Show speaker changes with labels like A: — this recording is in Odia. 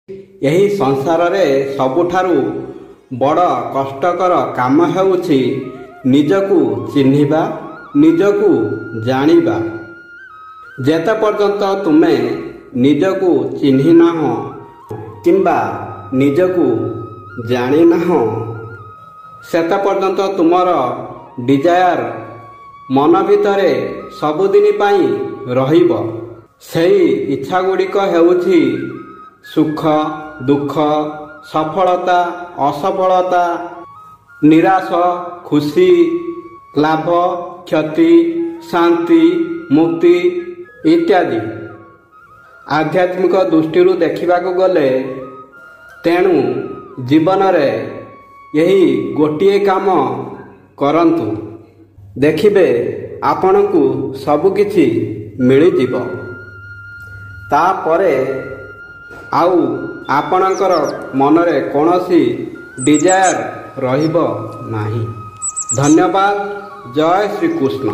A: ଏହି ସଂସାରରେ ସବୁଠାରୁ ବଡ଼ କଷ୍ଟକର କାମ ହେଉଛି ନିଜକୁ ଚିହ୍ନିବା, ନିଜକୁ ଜାଣିବା। ଯେତେ ପର୍ଯ୍ୟନ୍ତ ତୁମେ ନିଜକୁ ଚିହ୍ନିନାହଁ କିମ୍ବା ନିଜକୁ ଜାଣିନାହଁ ସେତେ ପର୍ଯ୍ୟନ୍ତ ତୁମର ଡିଜାୟାର ମନ ଭିତରେ ସବୁଦିନ ପାଇଁ ରହିବ। ସେହି ଇଚ୍ଛା ଗୁଡ଼ିକ ହେଉଛି ସୁଖ, ଦୁଃଖ, ସଫଳତା, ଅସଫଳତା, ନିରାଶ, ଖୁସି, ଲାଭ, କ୍ଷତି, ଶାନ୍ତି, ମୁକ୍ତି ଇତ୍ୟାଦି। ଆଧ୍ୟାତ୍ମିକ ଦୃଷ୍ଟିରୁ ଦେଖିବାକୁ ଗଲେ ତେଣୁ ଜୀବନରେ ଏହି ଗୋଟିଏ କାମ କରନ୍ତୁ, ଦେଖିବେ ଆପଣଙ୍କୁ ସବୁକିଛି ମିଳିଯିବ। ତାପରେ ଆଉ ଆପଣଙ୍କର ମନରେ କୌଣସି ଡିଜାୟାର ରହିବ ନାହିଁ। ଧନ୍ୟବାଦ। ଜୟ ଶ୍ରୀକୃଷ୍ଣ।